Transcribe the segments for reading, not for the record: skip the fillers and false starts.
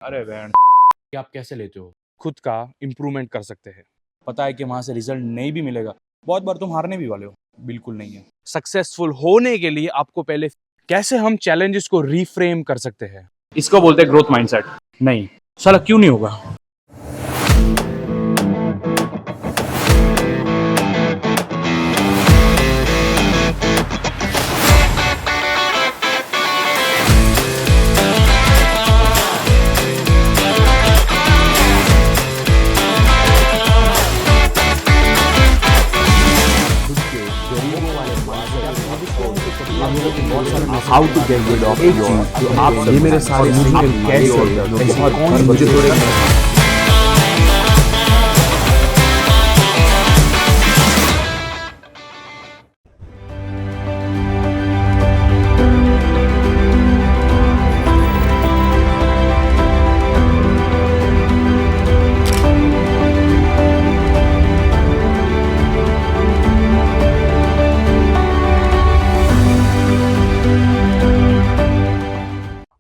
अरे बहन कि आप कैसे लेते हो, खुद का इम्प्रूवमेंट कर सकते हैं। पता है कि वहां से रिजल्ट नहीं भी मिलेगा, बहुत बार तुम हारने भी वाले हो। बिल्कुल नहीं है। सक्सेसफुल होने के लिए आपको पहले कैसे हम चैलेंजेस को रीफ्रेम कर सकते हैं, इसको बोलते हैं ग्रोथ माइंडसेट। नहीं साला क्यों नहीं होगा। How to get rid of your आप ये मेरे सारे कैसे बहुत मुझे थोड़े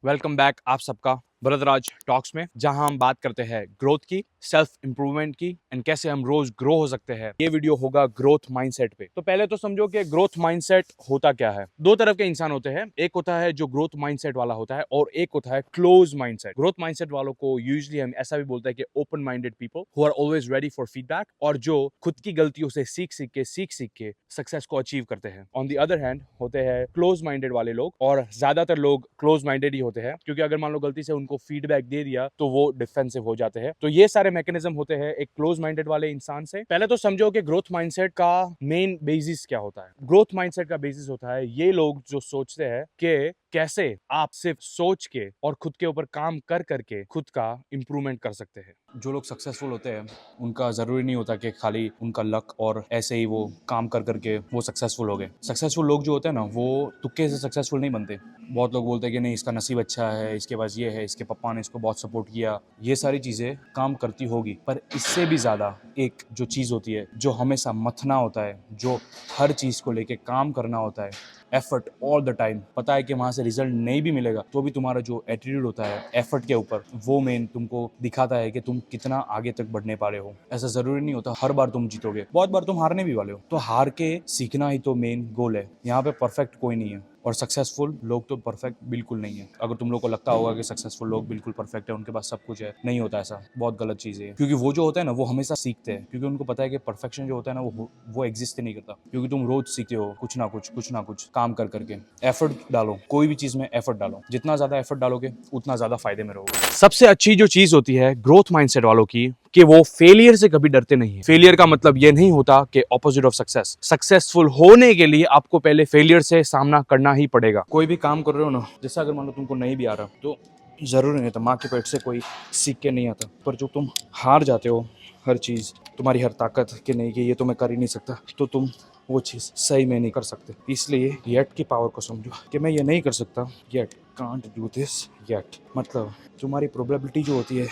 वेलकम बैक आप सबका भरतराज टॉक्स में, जहां हम बात करते हैं ग्रोथ की, सेल्फ इंप्रूवमेंट की एंड कैसे हम रोज ग्रो हो सकते हैं। ये वीडियो होगा ग्रोथ माइंडसेट पे। तो पहले तो समझो कि ग्रोथ माइंडसेट होता क्या है। दो तरह के इंसान होते हैं, एक होता है जो ग्रोथ माइंडसेट वाला होता है और एक होता है क्लोज माइंडसेट। ग्रोथ माइंडसेट वालों को यूजुअली हम ऐसा भी बोलते हैं कि open minded people who are always ready for feedback, और जो खुद की गलतियों से सीख सीख के सक्सेस को अचीव करते हैं। ऑन द अदर हैंड होते हैं क्लोज माइंडेड वाले लोग, और ज्यादातर लोग क्लोज माइंडेड ही होते हैं, क्योंकि अगर मान लो गलती से उनको फीडबैक दे दिया तो वो डिफेंसिव हो जाते हैं। तो ये सारे मैकेनिज्म होते हैं एक क्लोज माइंडेड वाले इंसान से। पहले तो समझो कि ग्रोथ माइंडसेट का मेन बेसिस क्या होता है। ग्रोथ माइंडसेट का बेसिस होता है ये लोग जो सोचते हैं कि कैसे आप सिर्फ सोच के और खुद के ऊपर काम कर करके खुद का इंप्रूवमेंट कर सकते हैं। जो लोग सक्सेसफुल होते हैं उनका जरूरी नहीं होता कि खाली उनका लक और ऐसे ही वो काम कर करके वो सक्सेसफुल हो गए। सक्सेसफुल लोग जो होते हैं ना, वो तुक्के से सक्सेसफुल नहीं बनते। बहुत लोग बोलते हैं कि नहीं इसका नसीब अच्छा है, इसके पास ये है, इसके पापा ने इसको बहुत सपोर्ट किया। ये सारी चीज़ें काम करती होगी, पर इससे भी ज़्यादा एक जो चीज़ होती है, जो हमेशा मथना होता है, जो हर चीज़ को लेके काम करना होता है, एफर्ट ऑल द टाइम। पता है कि वहाँ से रिजल्ट नहीं भी मिलेगा तो भी तुम्हारा जो एटीट्यूड होता है एफर्ट के ऊपर, वो मेन तुमको दिखाता है कि तुम कितना आगे तक बढ़ने पा रहे हो। ऐसा ज़रूरी नहीं होता हर बार तुम जीतोगे, बहुत बार तुम हारने भी वाले हो। तो हार के सीखना ही तो मेन गोल है। यहाँ पे परफेक्ट कोई नहीं है, और सक्सेसफुल लोग तो परफेक्ट बिल्कुल नहीं है। अगर तुम लोग को लगता होगा कि सक्सेसफुल लोग बिल्कुल परफेक्ट है, उनके पास सब कुछ है, नहीं होता ऐसा, बहुत गलत चीज़ है। क्योंकि वो जो होता है ना, वो हमेशा सीखते हैं, क्योंकि उनको पता है कि परफेक्शन जो होता है ना वो एग्जिस्ट ही नहीं करता। क्योंकि तुम रोज सीखते हो कुछ ना कुछ काम कर करके। एफर्ट डालो, कोई भी चीज़ में एफर्ट डालो। जितना ज़्यादा एफर्ट डालोगे उतना ज़्यादा फायदे में रहोगे। सबसे अच्छी जो चीज़ होती है ग्रोथ माइंडसेट वालों की, कि वो फेलियर से कभी डरते नहीं है। फेलियर का मतलब ये नहीं होता कि ऑपोजिट ऑफ सक्सेस। सक्सेसफुल होने के लिए आपको पहले फेलियर से सामना करना ही पड़ेगा। कोई भी काम कर रहे हो ना, जैसा अगर मान लो तुमको नहीं भी आ रहा तो जरूरी नहीं था, माँ के पेट से कोई सीख के नहीं आता। पर जो तुम हार जाते हो हर चीज़, तुम्हारी हर ताकत कि नहीं कि ये तो मैं कर ही नहीं सकता, तो तुम वो चीज़ सही में नहीं कर सकते। इसलिए येट की पावर को समझो कि मैं ये नहीं कर सकता, yet can't do this yet. मतलब तुम्हारी प्रोबेबिलिटी जो होती है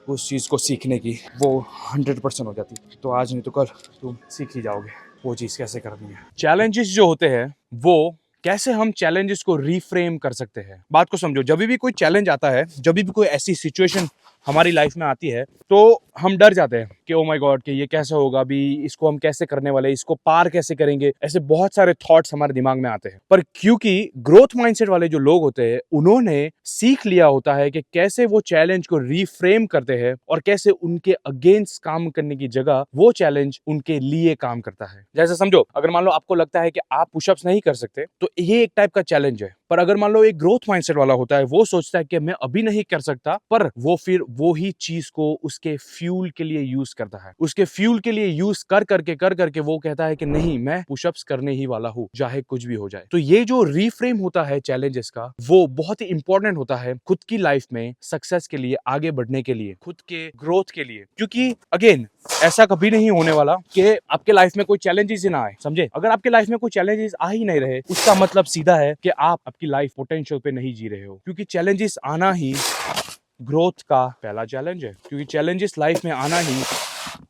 उस चीज़ को सीखने की, वो 100% हो जाती है। तो आज नहीं तो कल तुम सीख ही जाओगे वो चीज़ कैसे करनी है। चैलेंजेस जो होते हैं वो कैसे हम चैलेंजेस को रीफ्रेम कर सकते हैं। बात को समझो, जब भी कोई चैलेंज आता है, जब भी कोई ऐसी सिचुएशन हमारी लाइफ में आती है, तो हम डर जाते हैं कि ओ माय गॉड कि ये कैसे होगा, अभी इसको हम कैसे करने वाले, इसको पार कैसे करेंगे। ऐसे बहुत सारे थॉट्स हमारे दिमाग में आते हैं। पर क्योंकि ग्रोथ माइंडसेट वाले जो लोग होते हैं, उन्होंने सीख लिया होता है कि कैसे वो चैलेंज को रीफ्रेम करते हैं और कैसे उनके अगेंस्ट काम करने की जगह वो चैलेंज उनके लिए काम करता है। जैसे समझो, अगर मान लो आपको लगता है कि आप पुशअप्स नहीं कर सकते, तो ये एक टाइप का चैलेंज है। पर अगर मान लो एक ग्रोथ माइंडसेट वाला होता है, वो सोचता है कि मैं अभी नहीं कर सकता, पर वो फिर वो ही चीज को उसके फ्यूल के लिए यूज करता है। उसके फ्यूल के लिए यूज कर करके वो कहता है कि नहीं, मैं पुशअप्स करने ही वाला हूं, चाहे कुछ भी हो जाए। तो ये जो रीफ्रेम होता है चैलेंजेस का, वो बहुत ही इंपॉर्टेंट होता है खुद की लाइफ में सक्सेस के लिए, आगे बढ़ने के लिए, खुद के ग्रोथ के लिए। क्योंकि अगेन ऐसा कभी नहीं होने वाला कि आपके लाइफ में कोई चैलेंजेस ही ना आए। समझे, अगर आपके लाइफ में कोई चैलेंजेस आ ही नहीं रहे, उसका मतलब सीधा है कि आप आपकी लाइफ पोटेंशियल पे नहीं जी रहे हो। क्योंकि चैलेंजेस आना ही ग्रोथ का पहला चैलेंज है। क्योंकि चैलेंजेस लाइफ में आना ही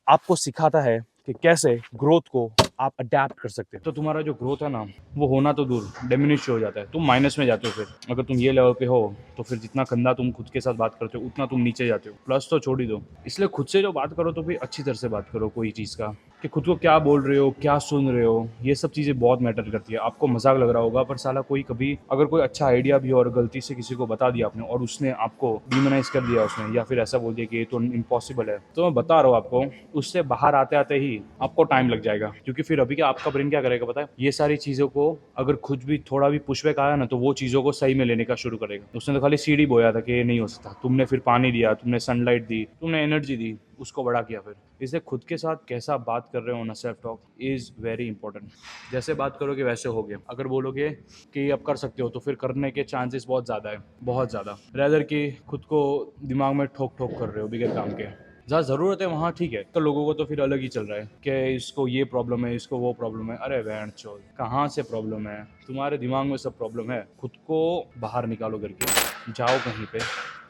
आपको सिखाता है कि कैसे ग्रोथ को आप अडेप्ट कर सकते हो। तो तुम्हारा जो ग्रोथ है ना, वो होना तो दूर, डिमिनिश हो जाता है, तुम माइनस में जाते हो। फिर अगर तुम ये लेवल पे हो तो फिर जितना गंदा तुम खुद के साथ बात करते हो उतना तुम नीचे जाते हो। प्लस तो छोड़ ही दो। इसलिए खुद से जो बात करो तो भी अच्छी तरह से बात करो कोई चीज़ का, कि खुद को क्या बोल रहे हो, क्या सुन रहे हो, ये सब चीज़ें बहुत मैटर करती है। आपको मजाक लग रहा होगा, पर साला कोई कभी अगर कोई अच्छा आइडिया भी हो और गलती से किसी को बता दिया आपने और उसने आपको डिमोनाइज कर दिया उसने, या फिर ऐसा बोल दिया कि ये तो इम्पॉसिबल है, तो मैं बता रहा हूँ आपको, उससे बाहर आते आते ही आपको टाइम लग जाएगा। क्योंकि फिर अभी क्या आपका ब्रेन क्या करेगा पता है, ये सारी चीज़ों को अगर खुद भी थोड़ा भी पुशबैक आया ना, तो वो चीज़ों को सही में लेने का शुरू करेगा। उसने तो खाली सीढ़ी बोया था कि ये नहीं हो सकता, तुमने फिर पानी दिया, तुमने सनलाइट दी, तुमने एनर्जी दी, उसको बड़ा किया। फिर इसलिए खुद के साथ कैसा बात कर रहे हो ना, self talk is very important. जैसे बात करोगे वैसे हो गया। अगर बोलोगे कि अब कर सकते हो, तो फिर करने के चांसेस बहुत ज़्यादा है, बहुत ज़्यादा। रैदर कि खुद को दिमाग में ठोक ठोक कर रहे हो बिगैर काम के। जहाँ ज़रूरत है वहाँ ठीक है, तो लोगों को तो फिर अलग ही चल रहा है कि इसको ये प्रॉब्लम है, इसको वो प्रॉब्लम है। अरे बहन चोद, कहाँ से प्रॉब्लम है? तुम्हारे दिमाग में सब प्रॉब्लम है। खुद को बाहर निकालो करके, जाओ कहीं पे,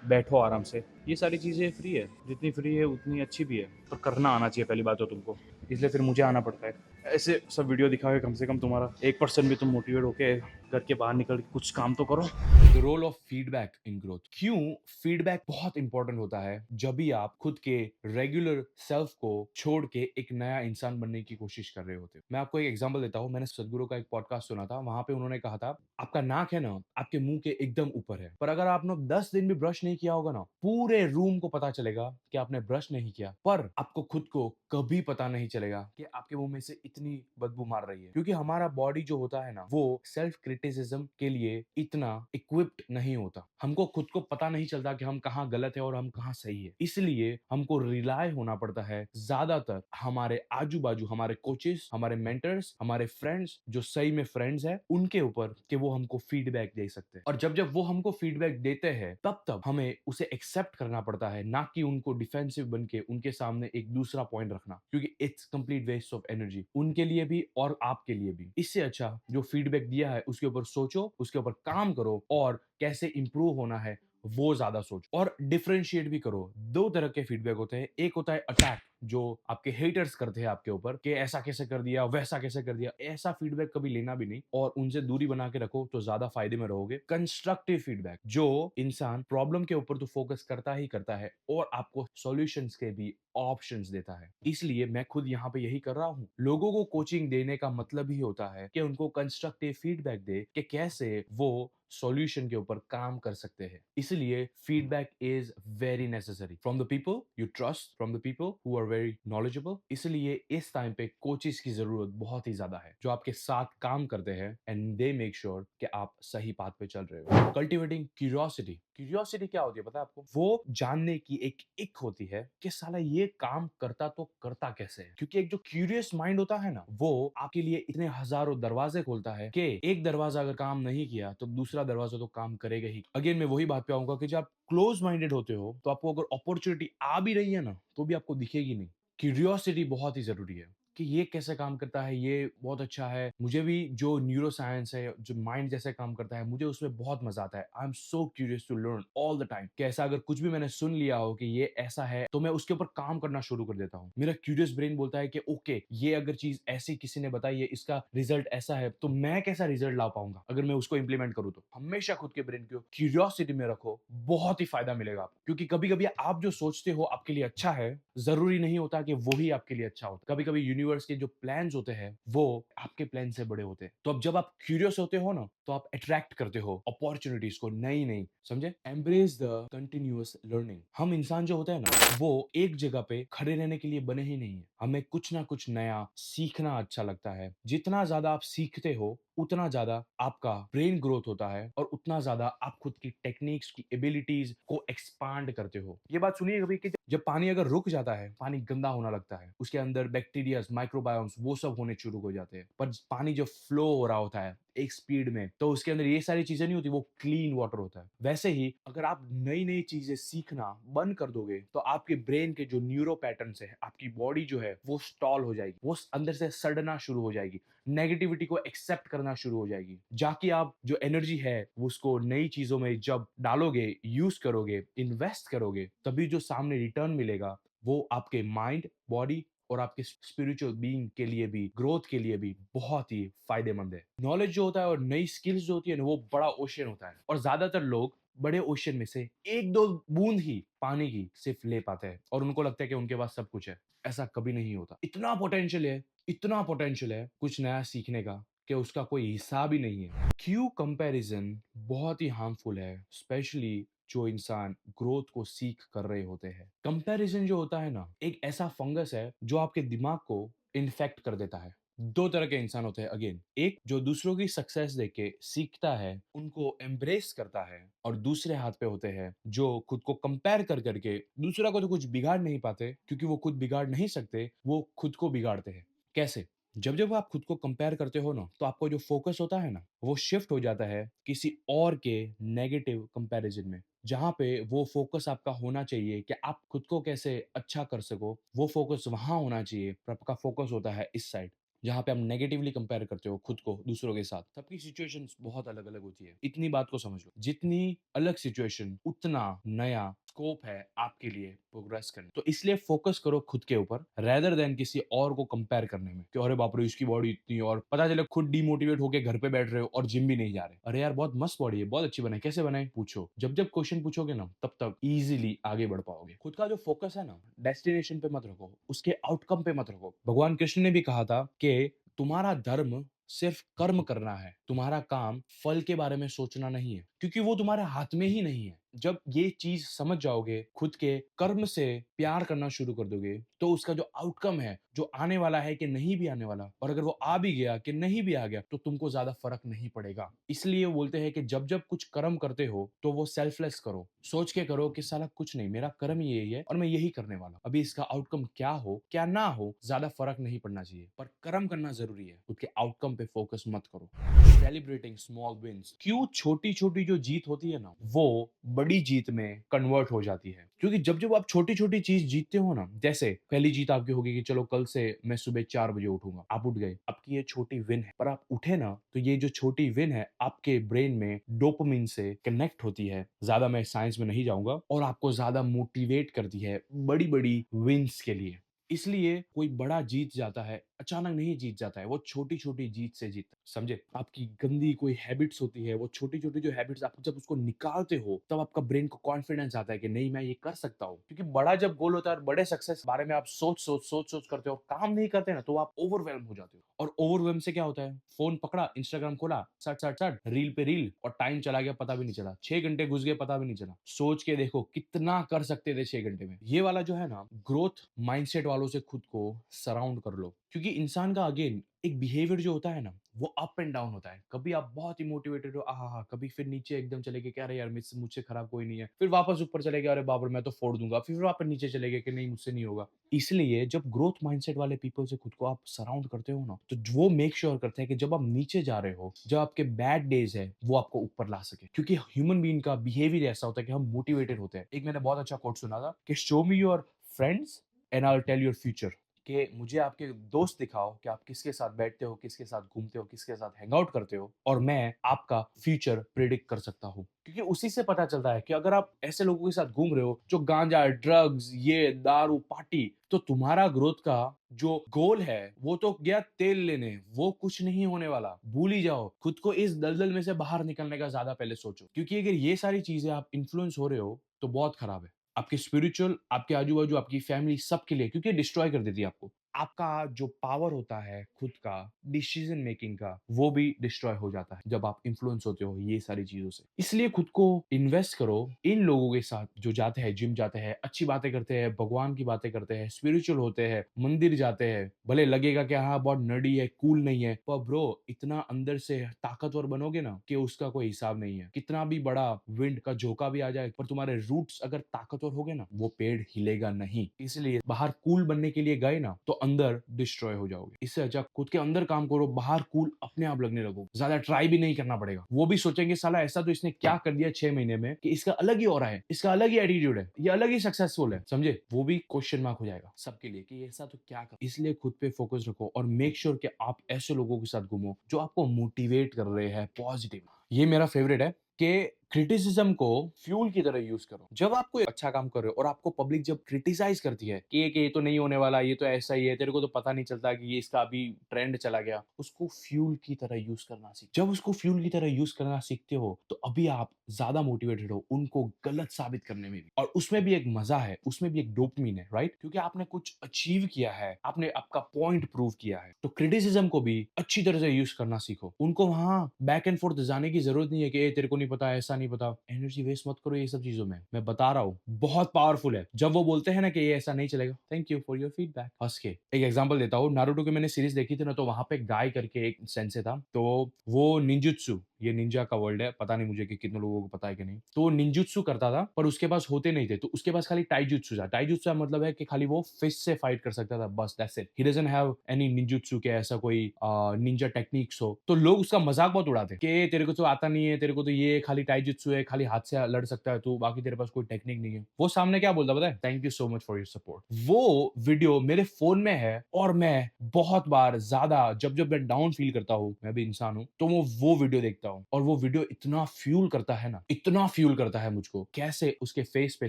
बैठो आराम से। ये सारी चीज़ें फ्री है, जितनी फ्री है उतनी अच्छी भी है, पर करना आना चाहिए पहली बात तो तुमको। इसलिए फिर मुझे आना पड़ता है। ऐसे सब वीडियो दिखा के कम से कम तुम्हारा 1% भी तुम मोटिवेट होके घर के बाहर निकल के कुछ काम तो करो। The role of feedback in growth. क्यों फीडबैक बहुत इंपॉर्टेंट होता है जब भी आप खुद के रेगुलर सेल्फ को छोड़ के एक नया इंसान बनने की कोशिश कर रहे होते हो। मैं आपको एक एग्जांपल देता हूँ। मैंने सदगुरु का एक पॉडकास्ट सुना था, वहां पे उन्होंने कहा था, आपका नाक है ना आपके मुंह के एकदम ऊपर है, पर अगर आपने 10 दिन भी ब्रश नहीं किया होगा ना, पूरे रूम को पता चलेगा कि आपने ब्रश नहीं किया, पर आपको खुद को कभी पता नहीं चलेगा कि आपके मुंह में से इतनी बदबू मार रही है। क्योंकि हमारा बॉडी जो होता है ना, वो सेल्फ क्रिटिसिज्म के लिए इतना इक्विप्ड नहीं होता। हमको खुद को पता नहीं चलता कि हम कहाँ गलत है और हम कहाँ सही है। इसलिए हमको रिलाय होना पड़ता है ज्यादातर हमारे आजू बाजू, हमारे कोचेस, हमारे मेंटर्स, हमारे फ्रेंड्स जो सही में फ्रेंड्स है, उनके ऊपर कि वो हमको फीडबैक दे सकते हैं। और जब जब वो हमको फीडबैक देते हैं, तब तब हमें उसे एक्सेप्ट करना पड़ता है, ना कि उनको डिफेंसिव बन के उनके सामने एक दूसरा पॉइंट रखना, क्योंकि it's complete waste of energy, उनके लिए भी और आपके लिए भी। इससे अच्छा जो फीडबैक दिया है उसके ऊपर सोचो, उसके ऊपर काम करो, और कैसे इंप्रूव होना है वो ज्यादा सोचो। और डिफरेंशिएट भी करो। दो तरह के फीडबैक होते हैं। एक होता है अटैक, जो आपके हेटर्स करते हैं आपके ऊपर कि ऐसा कैसे कर दिया, वैसा कैसे कर दिया। ऐसा फीडबैक कभी लेना भी नहीं, और उनसे दूरी बना के रखो तो ज्यादा फायदे में रहोगे। कंस्ट्रक्टिव फीडबैक, जो इंसान प्रॉब्लम के ऊपर तो फोकस करता ही करता है और आपको सॉल्यूशंस के भी ऑप्शंस देता है। इसलिए मैं खुद यहाँ पे यही कर रहा हूँ। लोगों को कोचिंग देने का मतलब ही होता है कि उनको कंस्ट्रक्टिव फीडबैक दे कि कैसे वो सॉल्यूशन के ऊपर काम कर सकते हैं। इसलिए feedback is very necessary from the people you trust, from the people who are very knowledgeable. इसलिए इस टाइम पे कोचेस की जरूरत बहुत ही ज्यादा है, जो आपके साथ काम करते हैं एंड दे मेक श्योर कि आप सही पाथ पे चल रहे हो। Cultivating curiosity. क्यूरियोसिटी क्या होती है पता है आपको? वो जानने की एक इक होती है कि साला ये काम करता तो करता कैसे है। क्योंकि एक जो क्यूरियस माइंड होता है ना, वो आपके लिए इतने हजारों दरवाजे खोलता है कि एक दरवाजा अगर काम नहीं किया तो दूसरा दरवाजा तो काम करेगा ही। अगेन मैं वही बात पे आऊंगा कि जब आप क्लोज माइंडेड होते हो, तो आपको अगर अपॉर्चुनिटी आ भी रही है ना, तो भी आपको दिखेगी नहीं। क्यूरियोसिटी बहुत ही जरूरी है कि ये कैसे काम करता है, ये बहुत अच्छा है। मुझे भी जो न्यूरो साइंस है, जो माइंड जैसे काम करता है, मुझे उसमें बहुत मजा आता है। I am so curious to learn all the time. कैसा अगर कुछ भी मैंने सुन लिया हो कि ये ऐसा है, तो मैं उसके ऊपर काम करना शुरू कर देता हूँ। मेरा क्यूरियस ब्रेन बोलता है कि ओके, ये अगर चीज ऐसी किसी ने बताई है, इसका रिजल्ट ऐसा है, तो मैं कैसा रिजल्ट ला पाऊंगा अगर मैं उसको इंप्लीमेंट करूँ। तो हमेशा खुद के ब्रेन को क्यूरियोसिटी में रखो, बहुत ही फायदा मिलेगा आपको। क्योंकि कभी कभी आप जो सोचते हो आपके लिए अच्छा है, जरूरी नहीं होता कि वो ही आपके लिए अच्छा होता। कभी कभी यूनिवर्स के जो प्लान्स होते हैं वो आपके प्लान से बड़े होते हैं। तो अब जब आप क्यूरियस होते हो ना, तो आप अट्रैक्ट करते हो अपॉर्चुनिटीज को, नई नई। समझे? Embrace the continuous learning. हम इंसान जो होते हैं ना, वो एक जगह पे खड़े रहने के लिए बने ही नहीं है। हमें कुछ ना कुछ नया सीखना अच्छा लगता है। जितना ज्यादा आप सीखते हो, उतना ज्यादा आपका ब्रेन ग्रोथ होता है, और उतना ज्यादा आप खुद की टेक्निक्स की एबिलिटीज को एक्सपांड करते हो। ये बात सुनिए कभी कि जब पानी अगर रुक जाता है, पानी गंदा होना लगता है, उसके अंदर बैक्टीरियाज, माइक्रोबायोम्स, वो सब होने शुरू हो जाते हैं। पर पानी जब फ्लो हो रहा होता है एक स्पीड में, तो उसके अंदर ये सारी चीजें नहीं होती, वो क्लीन वाटर होता है। वैसे ही अगर आप नई नई चीजें सीखना बंद कर दोगे, तो आपके ब्रेन के जो न्यूरो पैटर्न्स है, आपकी बॉडी जो है वो स्टॉल हो जाएगी, वो अंदर से सड़ना शुरू हो जाएगी, नेगेटिविटी को एक्सेप्ट करना शुरू हो जाएगी। जाके आप जो एनर्जी है उसको नई चीजों में जब डालोगे, यूज करोगे, इन्वेस्ट करोगे, तभी जो सामने रिटर्न मिलेगा वो आपके माइंड, बॉडी और आपके स्पिरिचुअल बीइंग के लिए भी, ग्रोथ के लिए भी बहुत ही फायदेमंद है। नॉलेज जो होता है और नई स्किल्स जो होती है ना, वो बड़ा ओशियन होता है और ज्यादातर लोग बड़े ओशियन में से एक दो बूंद ही पानी की सिर्फ ले पाते हैं और उनको लगता है कि उनके पास सब कुछ है। ऐसा कभी नहीं होता। इतना पोटेंशियल है, इतना पोटेंशियल है कुछ नया सीखने का कि उसका कोई हिसाब ही नहीं है। क्यों कंपैरिजन बहुत ही हार्मफुल है, स्पेशली जो इंसान ग्रोथ को सीख कर रहे होते हैं। कंपैरिजन जो होता है ना, एक ऐसा फंगस है जो आपके दिमाग को इन्फेक्ट कर देता है। दो तरह के इंसान होते हैं अगेन, एक जो दूसरों की सक्सेस देख के सीखता है, उनको एम्ब्रेस करता है, और दूसरे हाथ पे होते हैं जो खुद को कंपेयर कर करके दूसरा को तो कुछ बिगाड़ नहीं पाते, क्योंकि वो खुद बिगाड़ नहीं सकते, वो खुद को बिगाड़ते हैं। कैसे? जब जब आप खुद को कंपेयर करते हो ना, तो आपको जो फोकस होता है ना, वो शिफ्ट हो जाता है किसी और के नेगेटिव कंपैरिजन में, जहां पे वो फोकस आपका होना चाहिए कि आप खुद को कैसे अच्छा कर सको, वो फोकस वहां होना चाहिए, पर आपका फोकस होता है इस साइड, जहां पे आप नेगेटिवली कंपेयर करते हो खुद को दूसरों के साथ। सबकी सिचुएशंस बहुत अलग अलग होती है, इतनी बात को समझ लो। जितनी अलग सिचुएशन उतना नया स्कोप है आपके लिए प्रोग्रेस करने। तो इसलिए फोकस करो खुद के ऊपर रेदर देन किसी और को कंपेयर करने में कि अरे बाप रे इसकी बॉडी इतनी, और पता चले खुद डिमोटिवेट होके घर पे बैठ रहे हो और जिम भी नहीं जा रहे। अरे यार बहुत मस्त बॉडी है, बहुत अच्छी बनाई, कैसे बनाई पूछो। जब जब क्वेश्चन पूछोगे ना, तब तक इजीली आगे बढ़ पाओगे। खुद का जो फोकस है ना, डेस्टिनेशन पे मत रखो, उसके आउटकम पे मत रखो। भगवान कृष्ण ने भी कहा था कि तुम्हारा धर्म सिर्फ कर्म करना है, तुम्हारा काम फल के बारे में सोचना नहीं है, क्योंकि वो तुम्हारे हाथ में ही नहीं है। जब ये चीज समझ जाओगे, खुद के कर्म से प्यार करना शुरू कर दोगे, तो उसका जो आउटकम है, जो आने वाला है कि नहीं भी आने वाला, और अगर वो आ भी गया कि नहीं भी आ गया, तो तुमको ज्यादा फर्क नहीं पड़ेगा। इसलिए बोलते हैं कि जब जब कुछ कर्म करते हो तो वो सेल्फलेस करो, सोच के करो कि साला कुछ नहीं, मेरा कर्म ही यही है और मैं यही करने वाला हूं। अभी इसका आउटकम क्या हो क्या ना हो, ज्यादा फर्क नहीं पड़ना चाहिए, पर कर्म करना जरूरी है। उसके आउटकम पे फोकस मत करो। सेलिब्रेटिंग स्मॉल विंस, क्यों छोटी छोटी जो जीत होती है ना, वो बड़ी जीत में कन्वर्ट हो जाती है। क्योंकि जब जब आप छोटी छोटी चीज जीतते हो ना, जैसे पहली जीत आपकी होगी कि चलो कल से मैं सुबह 4 बजे उठूंगा, आप उठ गए, आपकी ये छोटी विन है। पर आप उठे ना, तो ये जो छोटी विन है आपके ब्रेन में डोपामिन से कनेक्ट होती है, ज्यादा मैं साइंस में नहीं जाऊंगा, और आपको ज्यादा मोटिवेट करती है बड़ी बड़ी विंस के लिए। इसलिए कोई बड़ा जीत जाता है अचानक नहीं जीत जाता है, वो छोटी छोटी जीत से जीतता है। समझे? आपकी गंदी कोई हैबिट्स होती है, वो छोटी छोटी जो हैबिट्स आप जब उसको निकालते हो, तब आपका ब्रेन को कॉन्फिडेंस आता है कि नहीं मैं ये कर सकता हूँ। क्योंकि बड़ा जब गोल होता है और बड़े सक्सेस बारे में आप सोच करते हो, काम नहीं करते ना, तो आप ओवरवेल्म हो जाते हो। और ओवरवेल्म से क्या होता है, फोन पकड़ा, इंस्टाग्राम खोला, सट सट सट रील पे रील, और टाइम चला गया पता भी नहीं चला, 6 घंटे घुस गए पता भी नहीं चला। सोच के देखो कितना कर सकते थे 6 घंटे में। ये वाला जो है ना, ग्रोथ माइंडसेट वालों से खुद को सराउंड कर लो। क्योंकि इंसान का अगेन एक बिहेवियर जो होता है ना, वो अप एंड डाउन होता है। कभी आप बहुत ही मोटिवेटेड हो, आहा, कभी फिर नीचे एकदम चले गए कि अरे यार मुझसे खराब कोई नहीं है, फिर वापस ऊपर चले गए, अरे बाप रे मैं तो फोड़ दूंगा, फिर वापस नीचे चले गए कि नहीं मुझसे नहीं होगा। इसलिए जब ग्रोथ माइंडसेट वाले पीपल से खुद को आप सराउंड करते हो ना, तो वो मेक श्योर करते हैं कि जब आप नीचे जा रहे हो, जब आपके बैड डेज है, वो आपको ऊपर ला सके। क्योंकि ह्यूमन बीइंग का बिहेवियर ऐसा होता है कि हम मोटिवेटेड होते हैं। एक मैंने बहुत अच्छा कोट सुना था कि show me your friends and I will tell your future. कि मुझे आपके दोस्त दिखाओ कि आप किसके साथ बैठते हो, किसके साथ घूमते हो, किसके साथ हैंग आउट करते हो, और मैं आपका फ्यूचर प्रिडिक्ट कर सकता हूँ। क्योंकि उसी से पता चलता है कि अगर आप ऐसे लोगों के साथ घूम रहे हो जो गांजा, ड्रग्स, ये दारू, पार्टी, तो तुम्हारा ग्रोथ का जो गोल है वो तो गया तेल लेने, वो कुछ नहीं होने वाला। भूल ही जाओ, खुद को इस दलदल में से बाहर निकलने का ज्यादा पहले सोचो। क्योंकि अगर ये सारी चीजें आप इन्फ्लुएंस हो रहे हो, तो बहुत खराब है आपके स्पिरिचुअल, आपके आजू बाजू, आपकी फैमिली, सबके लिए। क्योंकि डिस्ट्रॉय कर देती है आपको। आपका जो पावर होता है खुद का डिसीजन मेकिंग का, वो भी डिस्ट्रॉय हो जाता है जब आप इन्फ्लुएंस होते हो ये सारी चीजों से। इसलिए खुद को इन्वेस्ट करो इन लोगों के साथ जो जाते हैं, जिम जाते हैं, अच्छी बातें करते हैं, भगवान की बातें करते हैं, स्पिरिचुअल होते हैं, मंदिर जाते हैं। भले लगेगा कि हाँ बहुत नर्डी है, कूल नहीं है, पर ब्रो इतना अंदर से ताकतवर बनोगे ना कि उसका कोई हिसाब नहीं है। कितना भी बड़ा विंड का झोंका भी आ जाए, पर तुम्हारे रूट्स अगर ताकतवर हो गए ना, वो पेड़ हिलेगा नहीं। इसलिए बाहर कूल बनने के लिए गए ना, तो अंदर डिस्ट्रॉय हो जाओगे। इससे अच्छा खुद के अंदर काम करो, बाहर कूल अपने आप लगने लगो, ज्यादा ट्राई भी नहीं करना पड़ेगा। वो भी सोचेंगे साला ऐसा तो इसने क्या कर दिया 6 महीने में कि इसका अलग ही हो रहा है, इसका अलग ही एटीट्यूड है, ये अलग ही सक्सेसफुल है। समझे? वो भी क्वेश्चन मार्क हो जाएगा सबके लिए कि ऐसा तो क्या कर। इसलिए खुद पे फोकस रखो और मेक श्योर कि आप ऐसे लोगों के साथ घूमो जो आपको मोटिवेट कर रहे हैं पॉजिटिव। ये मेरा फेवरेट है कि क्रिटिसिज्म को फ्यूल की तरह यूज करो। जब आप कोई अच्छा काम कर रहे हो और आपको पब्लिक जब क्रिटिसाइज करती है कि ये तो नहीं होने वाला, ये तो ऐसा ही है, तेरे को तो पता नहीं चलता कि ये इसका अभी ट्रेंड चला गया, उसको फ्यूल की तरह यूज करना सीख। जब उसको फ्यूल की तरह यूज करना सीखते हो तो अभी आप ज्यादा मोटिवेटेड हो उनको गलत साबित करने में भी, और उसमें भी एक मजा है, उसमें भी एक डोपामिन है, राइट? क्योंकि आपने कुछ अचीव किया है, आपने आपका पॉइंट प्रूव किया है। तो क्रिटिसिज्म को भी अच्छी तरह से यूज करना सीखो। उनको वहां बैक एंड फोर्थ जाने की जरूरत नहीं है कि तेरे को नहीं पता, ऐसा नहीं पता। एनर्जी वेस्ट मत करो ये सब चीजों में। मैं बता रहा हूँ बहुत पावरफुल है। जब वो बोलते हैं ना कि ये ऐसा नहीं चलेगा, thank you for your feedback, हंस के। एक एग्जांपल देता हूँ, नारुतो की मैंने सीरीज देखी थी ना, तो वहां पे गाय करके एक सेंसे था, तो वो निंजुत्सु, ये निंजा का वर्ल्ड है, पता नहीं मुझे कि कितने लोगों को पता है कि नहीं, तो वो निंजुत्सु करता था पर उसके पास होते नहीं थे, तो उसके पास खाली टाइजुत्सु था। टाइजुत्सु का मतलब है कि खाली वो फिस्ट से फाइट कर सकता था, बस that's it. He doesn't have any ninjutsu के ऐसा कोई निंजा टेक्निक्स हो। तो लोग उसका मजाक बहुत उड़ाते कि तेरे को तो आता नहीं है, तेरे को तो ये खाली टाइजुत्सु है, खाली हाथ से लड़ सकता है तू, बाकी तेरे पास कोई टेक्निक नहीं है। वो सामने क्या बोलता पता है? Thank you so much for your support. वो वीडियो मेरे फोन में है और मैं बहुत बार ज्यादा जब जब मैं डाउन फील करता हूँ, मैं भी इंसान हूँ, तो वो वीडियो देखता हूँ और वो वीडियो इतना फ्यूल करता है ना, इतना फ्यूल करता है मुझको, कैसे उसके फेस पे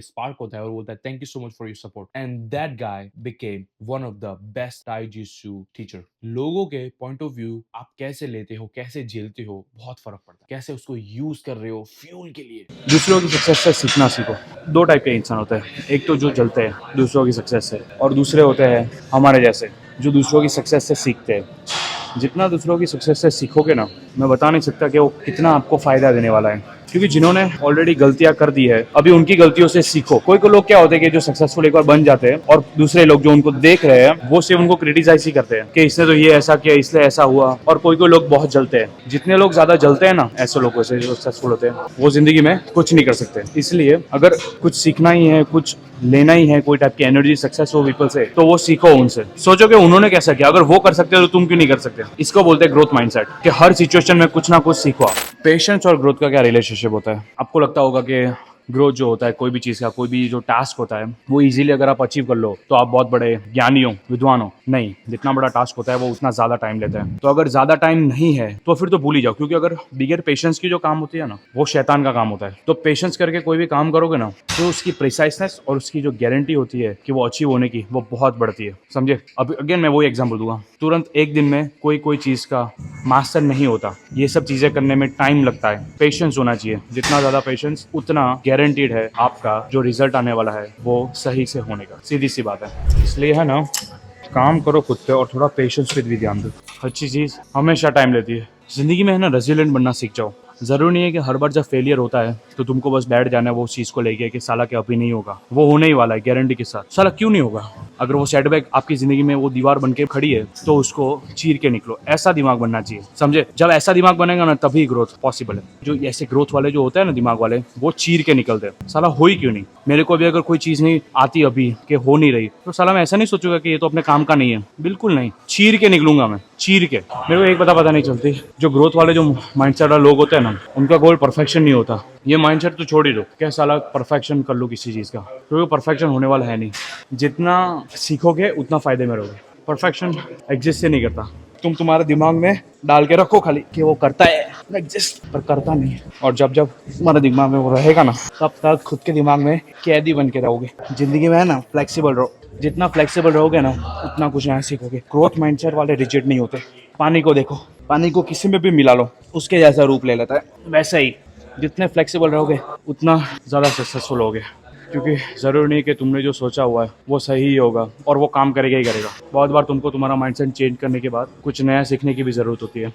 स्पार्क होता है और बोलता है thank you so much for your support. And that guy became one of the best taijutsu teacher. लोगों के पॉइंट ऑफ व्यू आप कैसे लेते हो, कैसे झेलते हो, बहुत फर्क पड़ता है। कैसे उसको यूज कर रहे हो फ्यूल के लिए। दूसरों की सक्सेस से सीखना सीखो। दो टाइप के इंसान होते हैं, एक तो जो जलते हैं दूसरों की सक्सेस से, और दूसरे होते हैं हमारे जैसे जो दूसरों की सक्सेस से सीखते हैं। जितना दूसरों की सक्सेस से सीखोगे ना, मैं बता नहीं सकता कि वो कितना आपको फायदा देने वाला है। क्योंकि जिन्होंने ऑलरेडी गलतियां कर दी है, अभी उनकी गलतियों से सीखो। कोई कोई लोग क्या होते हैं कि जो सक्सेसफुल एक बार बन जाते हैं और दूसरे लोग जो उनको देख रहे हैं वो सिर्फ उनको क्रिटिसाइज ही करते हैं कि इसने तो ये ऐसा किया इसलिए ऐसा हुआ। और कोई कोई लोग बहुत जलते हैं। जितने लोग ज्यादा जलते हैं ना, ऐसे लोगों से जो सक्सेसफुल होते हैं, वो जिंदगी में कुछ नहीं कर सकते। इसलिए अगर कुछ सीखना ही है, कुछ लेना ही है, कोई टाइप की एनर्जी सक्सेसफुल पीपल से, तो वो सीखो उनसे। सोचो कि उन्होंने कैसा किया, अगर वो कर सकते हो तो तुम क्यों नहीं कर सकते। इसको बोलते हैं ग्रोथ माइंडसेट, कि हर सिचुएशन में कुछ ना कुछ सीखो। पेशेंस और ग्रोथ का क्या रिलेशनशिप होता है? आपको लगता होगा कि ग्रोथ जो होता है कोई भी चीज़ का, कोई भी जो टास्क होता है वो इजीली अगर आप अचीव कर लो तो आप बहुत बड़े ज्ञानी हो, विद्वान हो। नहीं, जितना बड़ा टास्क होता है वो उतना ज़्यादा टाइम लेता है। तो अगर ज़्यादा टाइम नहीं है तो फिर तो भूल ही जाओ, क्योंकि अगर बिगर पेशेंस की जो काम होती है ना, वो शैतान का काम होता है। तो पेशेंस करके कोई भी काम करोगे ना, तो उसकी प्रिसाइसनेस और उसकी जो गारंटी होती है कि वो अचीव होने की, वो बहुत बढ़ती है। समझे? अब अगेन मैं वही एग्जाम्पल दूंगा, तुरंत एक दिन में कोई चीज़ का मास्टर नहीं होता। ये सब चीज़ें करने में टाइम लगता है, पेशेंस होना चाहिए। जितना ज़्यादा पेशेंस, उतना गारंटीड है आपका जो रिजल्ट आने वाला है वो सही से होने का। सीधी सी बात है। इसलिए है ना, काम करो खुद पे और थोड़ा पेशेंस पे भी ध्यान दो। अच्छी चीज़ हमेशा टाइम लेती है। जिंदगी में है ना, रेजिलिएंट बनना सीख जाओ। ज़रूरी नहीं है कि हर बार जब फेलियर होता है तो तुमको बस बैठ जाना है वो चीज़ को लेके कि साला क्या अभी नहीं होगा। वो होने ही वाला है गारंटी के साथ। साला क्यों नहीं होगा? अगर वो सेटबैक आपकी ज़िंदगी में वो दीवार बन के खड़ी है तो उसको चीर के निकलो। ऐसा दिमाग बनना चाहिए, समझे? जब ऐसा दिमाग बनेगा ना, तभी ग्रोथ पॉसिबल है। जो ऐसे ग्रोथ वाले जो होते हैं ना दिमाग वाले, वो चीर के निकलते हैं। साला हो ही क्यों नहीं? मेरे को भी अगर कोई चीज़ नहीं आती अभी कि हो नहीं रही, तो साला मैं ऐसा नहीं सोचूंगा कि ये तो अपने काम का नहीं है। बिल्कुल नहीं, चीर के निकलूंगा मैं, चीर के। मेरे को एक पता नहीं चलती, जो ग्रोथ वाले जो माइंडसेट वाले लोग होते हैं ना, उनका गोल परफेक्शन नहीं होता। ये माइंडसेट तो छोड़ ही दो, क्या साला परफेक्शन कर लो किसी चीज़ का, क्योंकि परफेक्शन होने वाला है नहीं। जितना सीखोगे उतना फायदे में रहोगे। परफेक्शन एग्जिस्ट ही नहीं करता। तुम तुम्हारे दिमाग में डाल के रखो खाली कि वो करता है एग्जिस्ट, पर करता नहीं है। और जब जब तुम्हारे दिमाग में वो रहेगा ना, तब तक खुद के दिमाग में कैदी बन के रहोगे। जिंदगी में है ना, फ्लेक्सिबल रहो। जितना फ्लेक्सिबल रहोगे ना, उतना कुछ नया सीखोगे। ग्रोथ माइंडसेट वाले रिजिड नहीं होते। पानी को देखो, पानी को किसी में भी मिला लो, उसके जैसा रूप ले लेता है। वैसे ही जितने फ्लेक्सिबल रहोगे उतना ज़्यादा सक्सेसफुल होगे। क्योंकि ज़रूरी नहीं कि तुमने जो सोचा हुआ है वो सही ही होगा और वो काम करेगा ही करेगा। बहुत बार तुमको तुम्हारा माइंडसेट चेंज करने के बाद कुछ नया सीखने की भी ज़रूरत होती है।